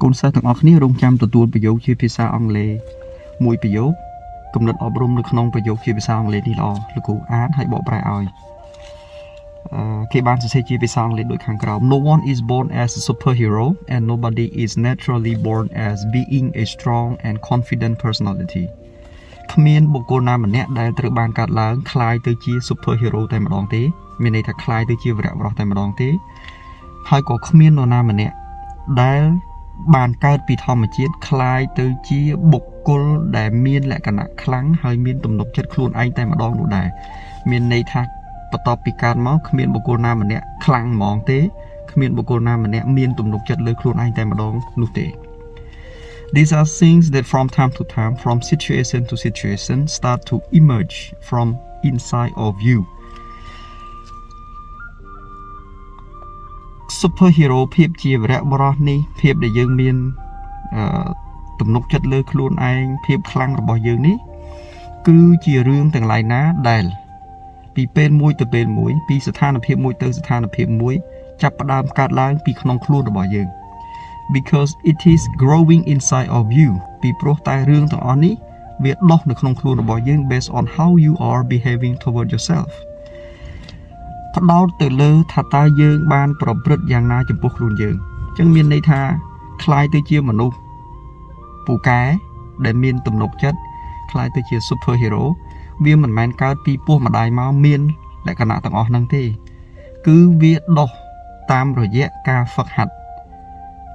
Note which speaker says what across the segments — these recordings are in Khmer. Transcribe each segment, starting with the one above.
Speaker 1: កូនសិស្សទាំងអស់គ្នារងចាំទទួលប្រយោគជាភាសាអង់គ្លេសមួយប្រយោគកំណត់អប់រំនៅក្នុងប្រយោគជាភាសាអង់គ្លេសនេះល្អលោកគ្រូអានហើយបកប្រែឲ្យគេបានសរសេរជាភាសាអង់គ្លេសដូចខាងក្រោម No one is born as a superhero and nobody is naturally born as being a strong and confident personality គ្មានបុគ្គលណាម្នាក់ដែលត្រូវបានកាត់ឡើងคล้ายទៅជា superhero តែម្ដងទេមានន័យថាคล้ายទៅជាវីរបុរសតែម្ដងទេហើយក៏គ្មាននរណាម្នាក់ដែលបានកើតពីធម្មជាតិคล้ายទៅជាបុគ្គលដែលមានលក្ខណៈខ្លាំងហើយមានទំនុកចិត្តខ្លួនឯងតែម្ដងនោះដែរមានន័យថាបន្ទាប់ពីកើតមកគ្មានបុគ្គលណាម្នាក់ខ្លាំងហ្មងទេគ្មានបុគ្គលណាម្នាក់មានទំនុកចិត្តលើខ្លួនឯងតែម្ដងនោះទេ These are things that from time to time from situation to situation start to emerge from inside of you superhero ភាពជាវីរបុរសនេះភាពដែលយើងមានទំនុកចិត្តលើខ្លួនឯងភាពខ្លាំងរបស់យើងនេះគឺជារឿងទាំងឡាយណាដែលពីពេលមួយទៅពេលមួយពីស្ថានភាពមួយទៅស្ថានភាពមួយចាប់ផ្ដើមកើតឡើងពីក្នុងខ្លួនរបស់យើង because it is growing inside of you ពីព្រោះតែរឿងទាំងអស់នេះវាដុះនៅក្នុងខ្លួនរបស់យើង based on how you are behaving toward yourself ផ្ដោតទៅលើថាតើយើងបានប្រព្រឹត្តយ៉ាងណាចំពោះខ្លួនយើងអញ្ចឹងមានន័យថាคล้ายទៅជាមនុស្សពូកែដែលមានទំនុកចិត្តคล้ายទៅជា superhero វាមិនមែនកើតពីពោះម្ដាយមកមានលក្ខណៈទាំងអស់ហ្នឹងទេគឺវាដុះតាមរយៈការហ្វឹកហាត់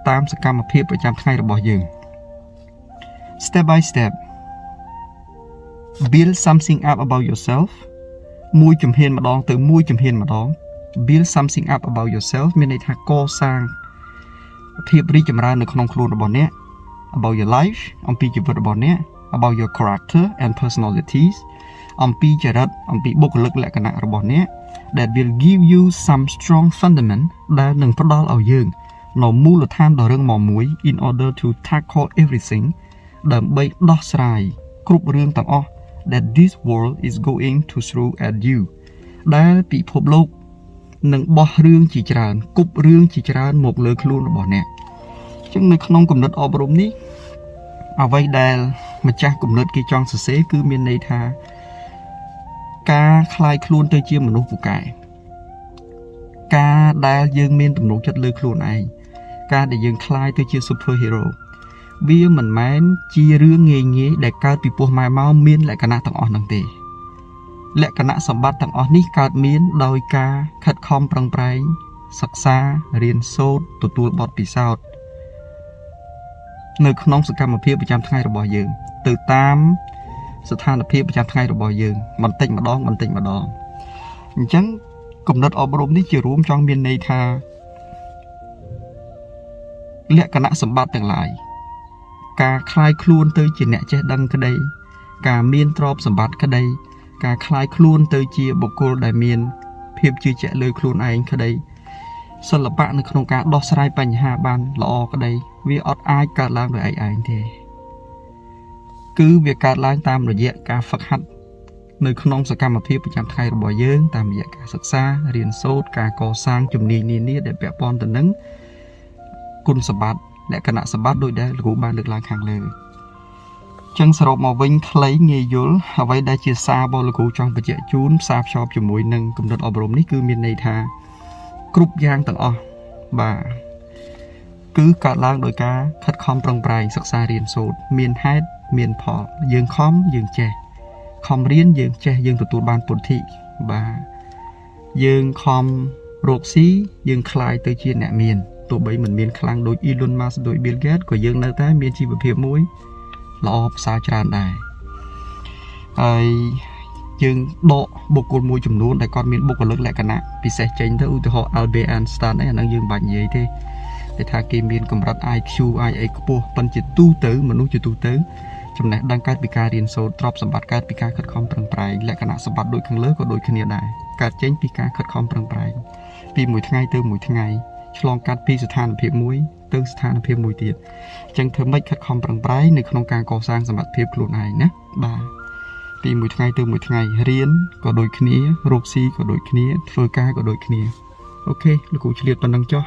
Speaker 1: តាមសកម្មភាពប្រចាំថ្ងៃរបស់យើង step by step build something up about yourself មួយជំហានម្ដងទៅមួយជំហានម្ដង build something up about yourself មានន័យថាកសាងភាពរីកចម្រើននៅក្នុងខ្លួនរបស់អ្នក about your life អំពីជីវិតរបស់អ្នក about your character and personalities អំពីចរិតអំពីបុគ្គលិកលក្ខណៈរបស់អ្នក that will give you some strong fundament ដែលនឹងផ្ដល់ឲ្យយើងនៅមូលដ្ឋានដ៏រឹងមាំមួយ in order to tackle everything ដើម្បីដោះស្រាយគ្រប់រឿងទាំងអស់that this world is going to throw at you ដែលពិភពលោកនឹងបោះរឿងជាច្រើនគប់រឿងជាច្រើនមកលើខ្លួនរបស់អ្នកអញ្ចឹងនៅក្នុងគំនិតអប់រំនេះអ្វីដែលម្ចាស់គំនិតគេចង់សរសេរគឺមានន័យថាការคลายខ្លួនទៅជាមនុស្សពូកែការដែលយើងមានទំនុកចិត្តលើខ្លួនឯងការដែលយើងคลายទៅជា superhero វាមិនមែនជារឿងងាយៗដែលកើតពីពោះម៉ែមកមានលក្ខណៈទាំងអស់ហ្នឹងទេលក្ខណៈសម្បត្តិទាំងអស់នេះកើតមានដោយការខិតខំប្រឹងប្រែងសិក្សារៀនសូត្រទទួលបទពិសោធន៍នៅក្នុងសកម្មភាពប្រចាំថ្ងៃរបស់យើងទៅតាមស្ថានភាពប្រចាំថ្ងៃរបស់យើងបន្តិចម្ដងបន្តិចម្ដងអញ្ចឹងគំនិតអប់រំនេះជារួមចង់មានន័យថាលក្ខណៈសម្បត្តិទាំងឡាយការคลายខ្លួនទៅជាអ្នកចេះដឹងក្តីការមានទ្រព្យសម្បត្តិក្តីការคลายខ្លួនទៅជាបុគ្គលដែលមានភាពជឿជាក់លើខ្លួនឯងក្តីសិល្បៈនៅក្នុងការដោះស្រាយបញ្ហាបានល្អក្តីវាអត់អាចកើតឡើងដោយឯងទេគឺវាកើតឡើងតាមរយៈការហ្វឹកហាត់នៅក្នុងសកម្មភាពប្រចាំថ្ងៃរបស់យើងតាមរយៈការសិក្សារៀនសូត្រការកសាងជំនាញនានាដែលពាក់ព័ន្ធទៅនឹងគុណសម្បត្តិលក្ខណៈសម្បត្តិដូចដែលលោកគ្រូបានលើកឡើងខាងលើចឹងសរុបមកវិញខ្លីងាយយល់អ្វីដែលជាសាររបស់លោកគ្រូចង់បញ្ជាក់ជូនផ្សារភ្ជាប់ជាមួយនឹងគំនិតអប់រំនេះគឺមានន័យថាគ្រប់យ៉ាងទាំងអស់បាទគឺកើតឡើងដោយការខិតខំប្រឹងប្រែងសិក្សារៀនសូត្រមានហេតុមានផលយើងខំយើងចេះខំរៀនយើងចេះយើងទទួលបានពុទ្ធិបាទយើងខំរកស៊ីយើងคลายទៅជាអ្នកមានទោះបីមិនមានខ្លាំងដូច Elon Musk ដូច Bill Gates ក៏យើងនៅតែមានជីវភាពមួយល្អផ្សារច្រើនដែរហើយយើងដកបុគ្គលមួយចំនួនដែលគាត់មានបុគ្គលិកលក្ខណៈពិសេសចេញទៅឧទាហរណ៍ Albert Einstein អាហ្នឹងយើងមិនបាច់និយាយទេតែថាគេមានកម្រិត IQ ខ្ពស់ប៉ុន្តែជាទូទៅមនុស្សជាទូទៅចំណេះដឹងកើតពីការរៀនសូត្រទ្រព្យសម្បត្តិកើតពីការខិតខំប្រឹងប្រែងលក្ខណៈសម្បត្តិដូចខាងលើក៏ដូចគ្នាដែរកើតចេញពីការខិតខំប្រឹងប្រែងពីមួយថ្ងៃទៅមួយថ្ងៃឆ្លងកាត់ពីស្ថានភាពមួយទៅស្ថានភាពមួយទៀតអញ្ចឹងធ្វើម៉េចខិតខំប្រឹងប្រែងនៅក្នុងការកសាងសមត្ថភាពខ្លួនឯងណាបាទពីមួយថ្ងៃទៅមួយថ្ងៃរៀនក៏ដូចគ្នារកស៊ីក៏ដូចគ្នាធ្វើការក៏ដូចគ្នាអូខេលោកគ្រូឆ្លៀតប៉ុណ្ណឹងចុះ